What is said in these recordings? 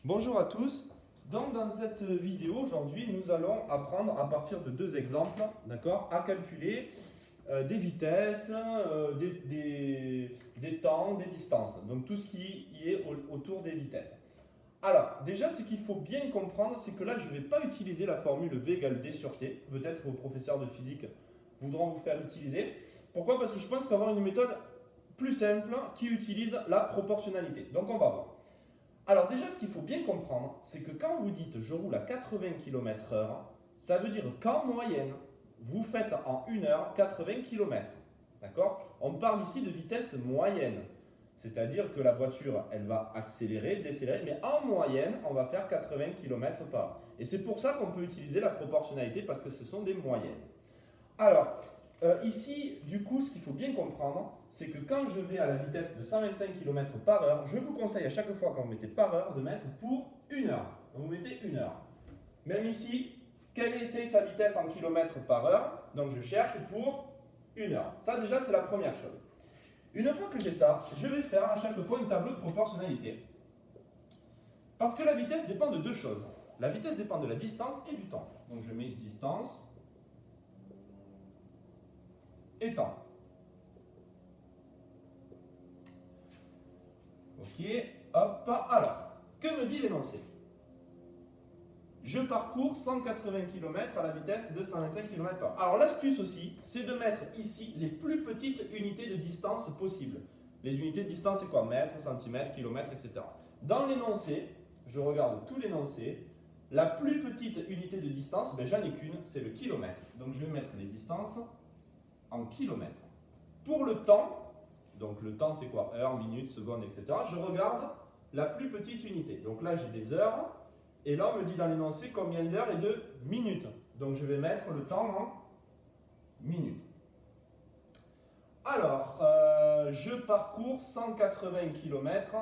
Bonjour à tous. Donc dans cette vidéo aujourd'hui, nous allons apprendre à partir de deux exemples, d'accord, à calculer des vitesses, des temps, des distances. Donc tout ce qui y est autour des vitesses. Alors déjà, ce qu'il faut bien comprendre, c'est que là, je ne vais pas utiliser la formule V égale D sur T. Peut-être vos professeurs de physique voudront vous faire utiliser. Pourquoi? Parce que je pense qu'il va y avoir une méthode plus simple qui utilise la proportionnalité. Donc on va voir. Alors déjà, ce qu'il faut bien comprendre, c'est que quand vous dites je roule à 80 km/h, ça veut dire qu'en moyenne, vous faites en 1 heure 80 km. D'accord? On parle ici de vitesse moyenne. C'est-à-dire que la voiture, elle va accélérer, décélérer, mais en moyenne, on va faire 80 km/h. Et c'est pour ça qu'on peut utiliser la proportionnalité, parce que ce sont des moyennes. Alors, ici, du coup, ce qu'il faut bien comprendre, c'est que quand je vais à la vitesse de 125 km/h, je vous conseille à chaque fois quand vous mettez par heure de mettre pour 1 heure. Donc vous mettez 1 heure. Même ici, quelle était sa vitesse en km/h? Donc je cherche pour 1 heure. Ça déjà, c'est la première chose. Une fois que j'ai ça, je vais faire à chaque fois un tableau de proportionnalité. Parce que la vitesse dépend de deux choses. La vitesse dépend de la distance et du temps. Donc je mets distance et temps. Ok, hop, alors, que me dit l'énoncé? Je parcours 180 km à la vitesse de 125 km/h. Alors l'astuce aussi, c'est de mettre ici les plus petites unités de distance possibles. Les unités de distance, c'est quoi? Mètres, centimètres, kilomètres, etc. Dans l'énoncé, je regarde tout l'énoncé, la plus petite unité de distance, j'en ai qu'une, c'est le kilomètre. Donc je vais mettre les distances en kilomètres. Pour le temps, donc le temps c'est quoi? Heure, minute, seconde, etc. Je regarde la plus petite unité. Donc là j'ai des heures, et là on me dit dans l'énoncé combien d'heures et de minutes. Donc je vais mettre le temps en minutes. Alors, je parcours 180 km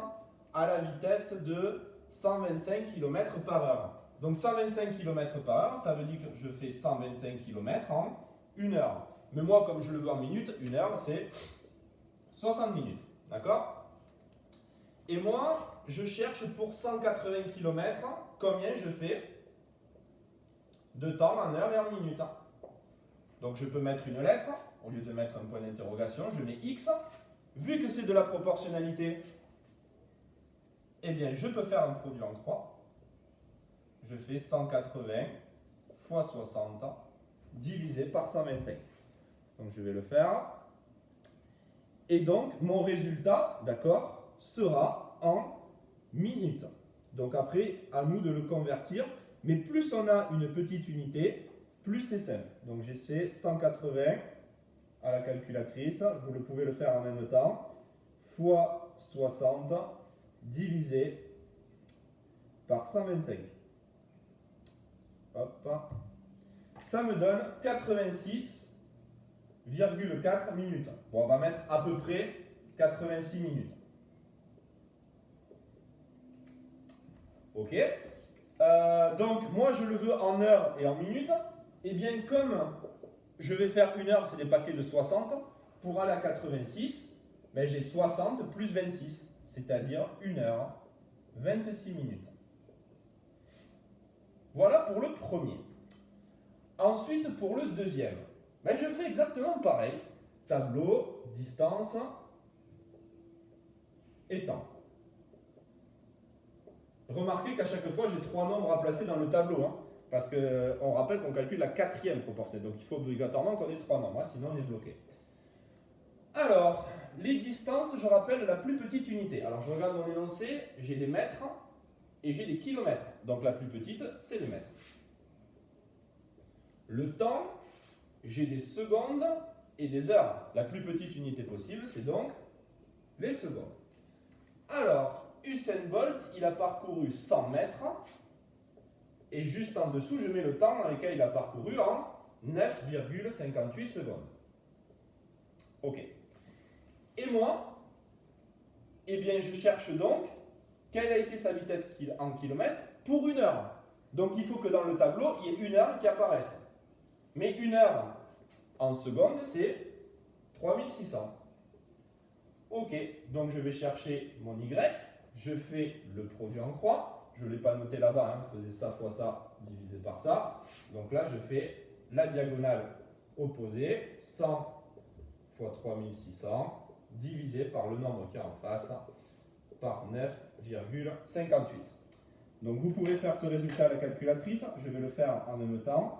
à la vitesse de 125 km/h. Donc 125 km/h, ça veut dire que je fais 125 km en 1 heure. Mais moi, comme je le veux en minutes, 1 heure, c'est 60 minutes. D'accord? Et moi, je cherche pour 180 km combien je fais de temps en heure et en minutes. Donc je peux mettre une lettre, au lieu de mettre un point d'interrogation, je mets X. Vu que c'est de la proportionnalité, eh bien je peux faire un produit en croix. Je fais 180 fois 60 divisé par 125. Donc je vais le faire. Et donc mon résultat, d'accord, sera en minutes. Donc après, à nous de le convertir. Mais plus on a une petite unité, plus c'est simple. Donc j'essaie 180 à la calculatrice, vous pouvez le faire en même temps, fois 60 divisé par 125. Hop. Ça me donne 86,4 minutes. Bon, on va mettre à peu près 86 minutes. Ok. Donc moi je le veux en heures et en minutes. Et bien comme je vais faire 1 heure, c'est des paquets de 60. Pour aller à 86, j'ai 60 plus 26, c'est-à-dire 1 heure, 26 minutes. Voilà pour le premier. Ensuite, pour le deuxième, je fais exactement pareil. Tableau, distance et temps. Remarquez qu'à chaque fois, j'ai 3 nombres à placer dans le tableau. Parce qu'on rappelle qu'on calcule la 4e proportionnelle. Donc il faut obligatoirement qu'on ait 3 nombres, sinon on est bloqué. Alors, les distances, je rappelle la plus petite unité. Alors je regarde mon énoncé, j'ai des mètres et j'ai des kilomètres. Donc la plus petite, c'est les mètres. Le temps, j'ai des secondes et des heures. La plus petite unité possible, c'est donc les secondes. Alors, Usain Bolt, il a parcouru 100 mètres. Et juste en dessous, je mets le temps dans lequel il a parcouru en 9,58 secondes. Ok. Et moi, eh bien, je cherche donc quelle a été sa vitesse en kilomètres pour 1 heure. Donc, il faut que dans le tableau, il y ait 1 heure qui apparaisse. Mais 1 heure en secondes, c'est 3600. Ok, donc je vais chercher mon Y, je fais le produit en croix. je ne l'ai pas noté là-bas, hein, je faisais ça fois ça divisé par ça. Donc là, je fais la diagonale opposée, 100 fois 3600, divisé par le nombre qui est en face, par 9,58. Donc vous pouvez faire ce résultat à la calculatrice, je vais le faire en même temps.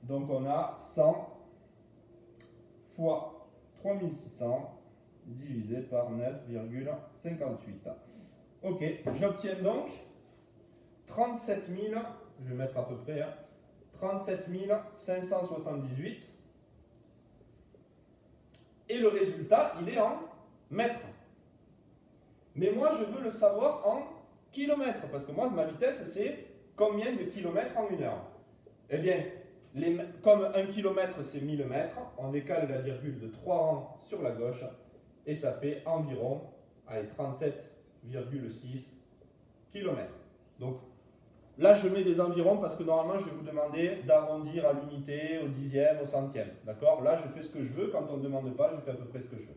Donc on a 100 fois 3600 divisé par 9,58. Ok, j'obtiens donc 37 000, je vais mettre à peu près, 37 578. Et le résultat, il est en mètres. Mais moi, je veux le savoir en kilomètres, parce que moi, ma vitesse, c'est combien de kilomètres en une heure. Eh bien, comme 1 kilomètre, c'est 1000 mètres, on décale la virgule de 3 rangs sur la gauche, et ça fait environ 37,6 kilomètres. Donc, là, je mets des environs parce que normalement, je vais vous demander d'arrondir à l'unité, au dixième, au centième. D'accord? Là, je fais ce que je veux. Quand on ne demande pas, je fais à peu près ce que je veux.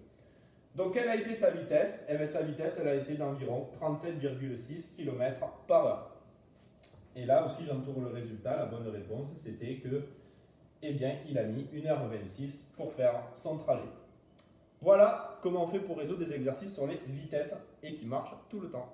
Donc, quelle a été sa vitesse? Eh bien, sa vitesse, elle a été d'environ 37,6 km par heure. Et là aussi, j'entoure le résultat. La bonne réponse, c'était que, eh bien, il a mis 1h26 pour faire son trajet. Voilà comment on fait pour résoudre des exercices sur les vitesses et qui marchent tout le temps.